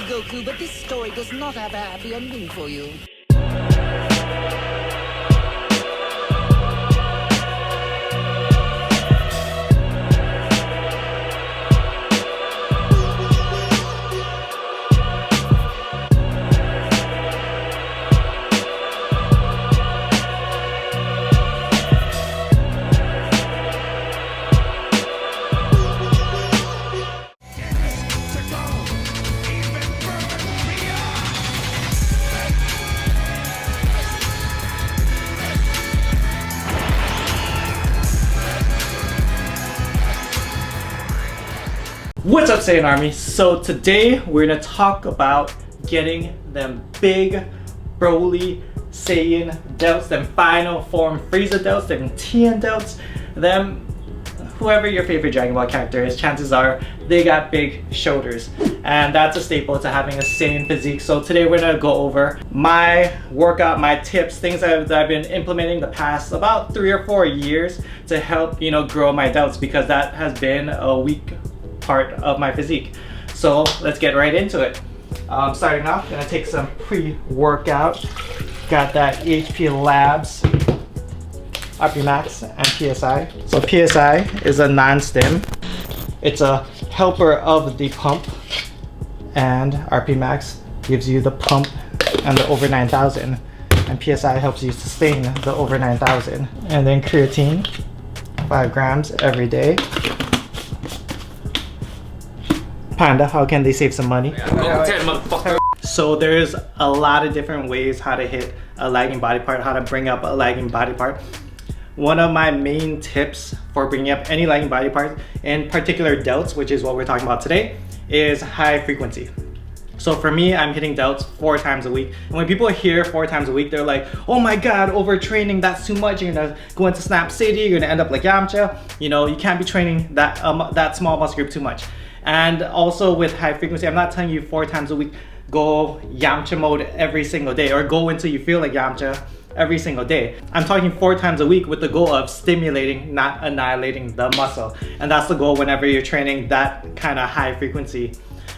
Goku, but this story does not have a happy ending for you. What's up, Saiyan Army? So today we're gonna talk about getting them big Broly Saiyan delts, them final form Frieza delts, them Tien delts, them whoever your favorite Dragon Ball character is, chances are they got big shoulders, and that's a staple to having a Saiyan physique. So today we're gonna go over my workout, my tips, things that I've been implementing the past about 3 or 4 years to help, you know, grow my delts, because that has been a weak part of my physique. So let's get right into it. Starting off, gonna take some pre-workout. Got that HP Labs RP Max and PSI. So PSI is a non-stim. It's a helper of the pump, and RP Max gives you the pump and the over 9,000, and PSI helps you sustain the over 9,000. And then creatine, 5 grams every day. Panda, how can they save some money? So there's a lot of different ways how to hit a lagging body part, how to bring up a lagging body part. One of my main tips for bringing up any lagging body part, in particular delts, which is what we're talking about today, is high frequency. So for me, I'm hitting delts 4 times a week. And when people hear 4 times a week, they're like, oh my God, overtraining, that's too much. You're gonna go into Snap City, you're gonna end up like Yamcha. You know, you can't be training that small muscle group too much. And also with high frequency, I'm not telling you 4 times a week, go Yamcha mode every single day, or go until you feel like Yamcha every single day. I'm talking 4 times a week with the goal of stimulating, not annihilating the muscle. And that's the goal whenever you're training that kind of high frequency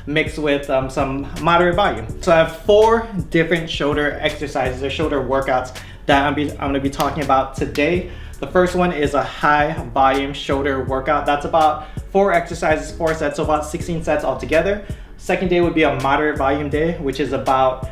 mixed with some moderate volume. So I have 4 different shoulder exercises or shoulder workouts that I'm gonna be talking about today. The first one is a high volume shoulder workout. That's about 4 exercises, 4 sets, so about 16 sets altogether. Second day would be a moderate volume day, which is about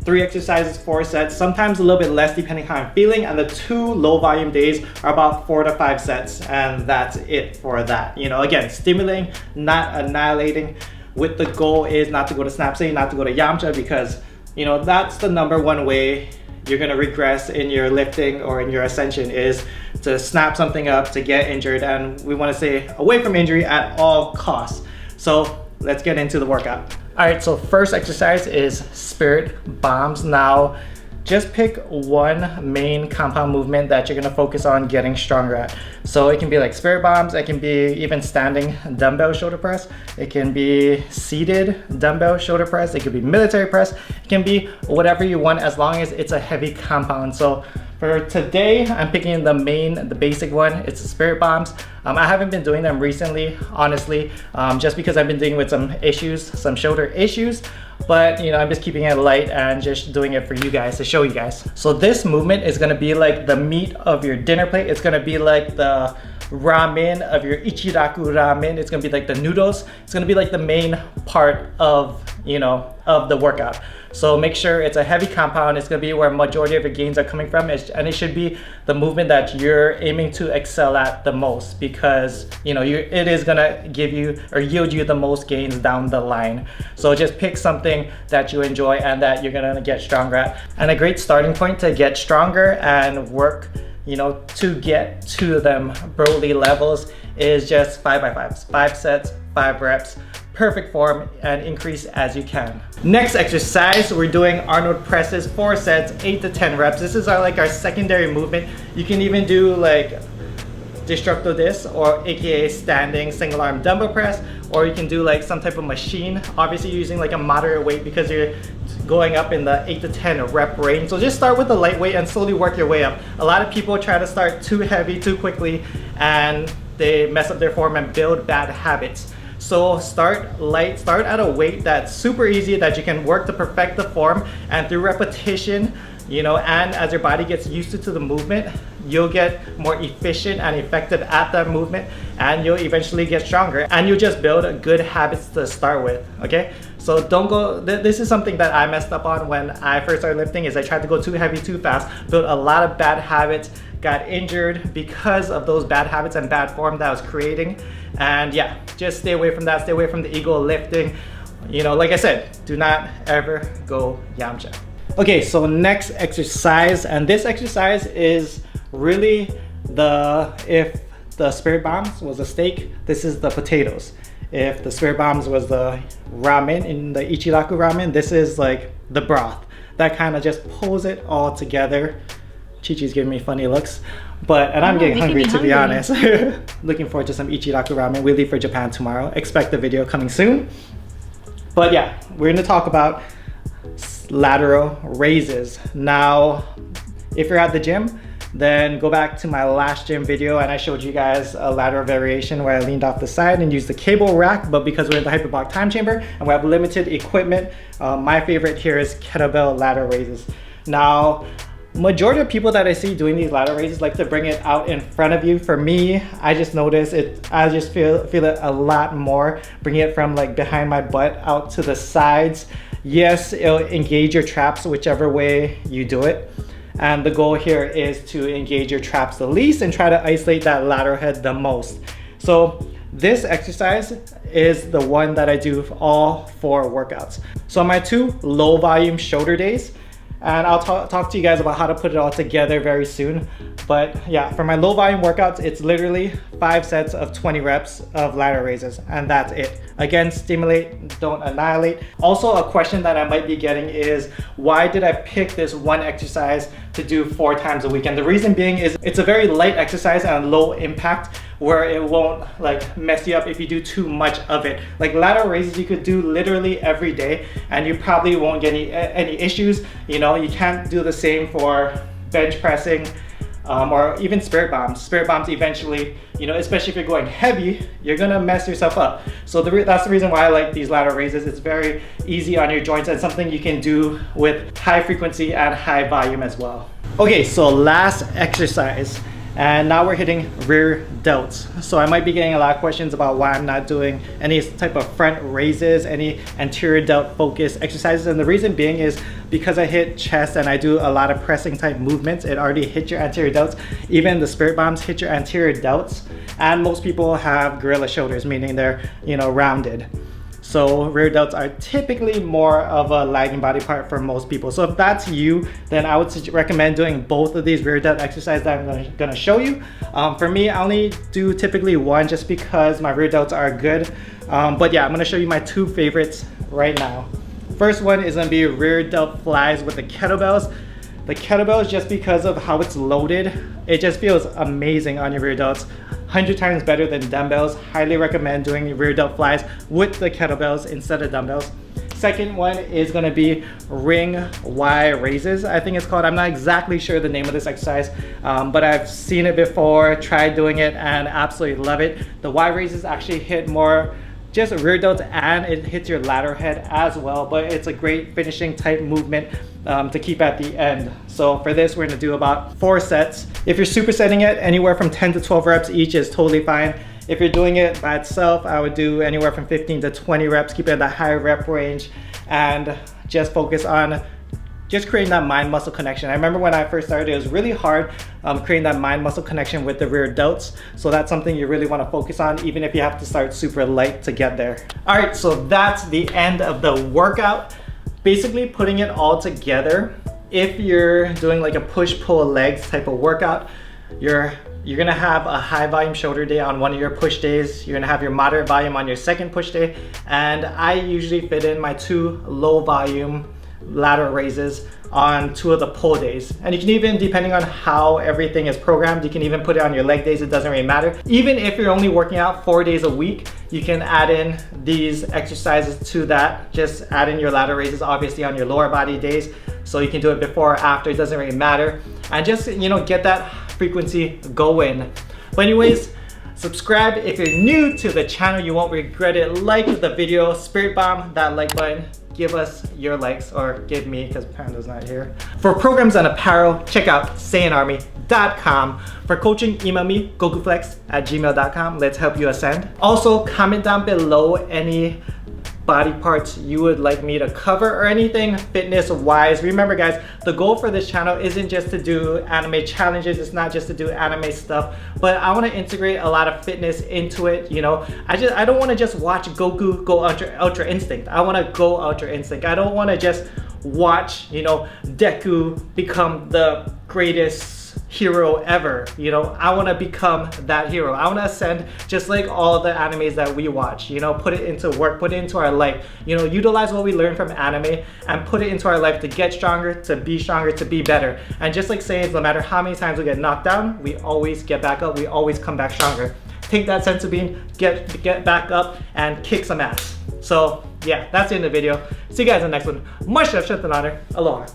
3 exercises, 4 sets, sometimes a little bit less depending how I'm feeling. And the 2 low volume days are about 4 to 5 sets, and that's it for that. You know, again, stimulating, not annihilating, with the goal is not to go to Snap City, not to go to Yamcha, because, you know, that's the #1 way you're gonna regress in your lifting or in your ascension, is to snap something up, to get injured, and we wanna stay away from injury at all costs. So let's get into the workout. All right, so first exercise is spirit bombs. Now, just pick one main compound movement that you're gonna focus on getting stronger at. So it can be like spirit bombs, it can be even standing dumbbell shoulder press, it can be seated dumbbell shoulder press, it could be military press, it can be whatever you want as long as it's a heavy compound. So for today, I'm picking the basic one. It's the spirit bombs. I haven't been doing them recently, honestly, just because I've been dealing with some issues, some shoulder issues. But you know, I'm just keeping it light and just doing it for you guys, to show you guys. So this movement is gonna be like the meat of your dinner plate. It's gonna be like the ramen of your Ichiraku ramen. It's gonna be like the noodles. It's gonna be like the main part of, you know, of the workout. So make sure it's a heavy compound. It's gonna be where majority of your gains are coming from, and it should be the movement that you're aiming to excel at the most, because you know it is gonna give you or yield you the most gains down the line. So just pick something that you enjoy and that you're gonna get stronger at. And a great starting point to get stronger and work, you know, to get to them Broly levels is just 5x5s, 5 sets, 5 reps. Perfect form, and increase as you can. Next exercise, we're doing Arnold presses, 4 sets, 8 to 10 reps. This is our secondary movement. You can even do like Destructo disc, or aka standing single arm dumbbell press, or you can do like some type of machine. Obviously using like a moderate weight because you're going up in the 8 to 10 rep range. So just start with the lightweight and slowly work your way up. A lot of people try to start too heavy too quickly, and they mess up their form and build bad habits. So start light, start at a weight that's super easy that you can work to perfect the form, and through repetition, you know, and as your body gets used to the movement, you'll get more efficient and effective at that movement, and you'll eventually get stronger, and you'll just build good habits to start with, okay? So don't go, this is something that I messed up on when I first started lifting, is I tried to go too heavy too fast, built a lot of bad habits, got injured because of those bad habits and bad form that I was creating. And yeah, just stay away from that, stay away from the ego lifting. You know, like I said, do not ever go Yamcha. Okay, so next exercise, and this exercise is really if the spirit bombs was a steak, this is the potatoes. If the spirit bombs was the ramen in the Ichiraku ramen, this is like the broth. That kind of just pulls it all together. Chi-Chi's giving me funny looks, and I'm getting hungry, to be honest. Looking forward to some Ichiraku ramen. We leave for Japan tomorrow. Expect the video coming soon. But yeah, we're gonna talk about lateral raises. Now, if you're at the gym, then go back to my last gym video and I showed you guys a lateral variation where I leaned off the side and used the cable rack, but because we're in the hyperbolic time chamber and we have limited equipment, my favorite here is kettlebell lateral raises. Now, majority of people that I see doing these lateral raises like to bring it out in front of you. For me, I just notice it, I just feel it a lot more, bringing it from like behind my butt out to the sides. Yes, it'll engage your traps whichever way you do it. And the goal here is to engage your traps the least and try to isolate that lateral head the most. So this exercise is the one that I do for all 4 workouts. So on my 2 low volume shoulder days, and I'll talk to you guys about how to put it all together very soon. But yeah, for my low volume workouts, it's literally 5 sets of 20 reps of lateral raises, and that's it. Again, stimulate, don't annihilate. Also, a question that I might be getting is, why did I pick this one exercise to do 4 times a week? And the reason being is it's a very light exercise and low impact, where it won't like mess you up if you do too much of it. Like lateral raises, you could do literally every day and you probably won't get any issues. You know, you can't do the same for bench pressing or even spirit bombs. Spirit bombs eventually, you know, especially if you're going heavy, you're gonna mess yourself up. So that's the reason why I like these lateral raises. It's very easy on your joints and something you can do with high frequency and high volume as well. Okay, so last exercise. And now we're hitting rear delts. So I might be getting a lot of questions about why I'm not doing any type of front raises, any anterior delt focused exercises. And the reason being is because I hit chest and I do a lot of pressing type movements, it already hit your anterior delts. Even the spirit bombs hit your anterior delts. And most people have gorilla shoulders, meaning they're, you know, rounded. So rear delts are typically more of a lagging body part for most people. So if that's you, then I would recommend doing both of these rear delt exercises that I'm gonna show you. For me, I only do typically one just because my rear delts are good. But yeah, I'm gonna show you my 2 favorites right now. First one is gonna be rear delt flies with the kettlebells. The kettlebells, just because of how it's loaded, it just feels amazing on your rear delts. 100 times better than dumbbells. Highly recommend doing rear delt flies with the kettlebells instead of dumbbells. Second one is gonna be ring Y raises, I think it's called. I'm not exactly sure the name of this exercise, but I've seen it before, tried doing it, and absolutely love it. The Y raises actually hit more just rear delts and it hits your lateral head as well, but it's a great finishing type movement to keep at the end. So for this, we're gonna do about 4 sets. If you're supersetting it, anywhere from 10 to 12 reps each is totally fine. If you're doing it by itself, I would do anywhere from 15 to 20 reps, keep it at that high rep range, and just focus on just creating that mind-muscle connection. I remember when I first started, it was really hard creating that mind-muscle connection with the rear delts. So that's something you really want to focus on, even if you have to start super light to get there. All right, so that's the end of the workout. Basically putting it all together, if you're doing like a push-pull legs type of workout, you're gonna have a high volume shoulder day on one of your push days. You're gonna have your moderate volume on your second push day. And I usually fit in my 2 low volume lateral raises on 2 of the pull days. And you can even, depending on how everything is programmed, you can even put it on your leg days, it doesn't really matter. Even if you're only working out 4 days a week, you can add in these exercises to that. Just add in your lateral raises, obviously on your lower body days. So you can do it before or after, it doesn't really matter. And just, you know, get that frequency going. But anyways, Subscribe if you're new to the channel. You won't regret it. Like the video. Spirit bomb that like button. Give us your likes, or give me, because Panda's not here. For programs and apparel, check out SaiyanArmy.com. For coaching, email me, Gokuflex@gmail.com. Let's help you ascend. Also, comment down below any body parts you would like me to cover or anything fitness wise. Remember guys, the goal for this channel isn't just to do anime challenges, it's not just to do anime stuff, but I want to integrate a lot of fitness into it. You know, I don't want to just watch Goku go Ultra Instinct. I want to go Ultra Instinct. I don't want to just watch, you know, Deku become the greatest hero ever. You know, I want to become that hero. I want to ascend just like all the animes that we watch, you know, put it into work, put it into our life, you know, utilize what we learn from anime and put it into our life to get stronger, to be better. And just like saying, no matter how many times we get knocked down, we always get back up, we always come back stronger. Take that sense of being, get back up and kick some ass. So yeah, that's the end of the video. See you guys in the next one. Much love, strength, and honor. Aloha.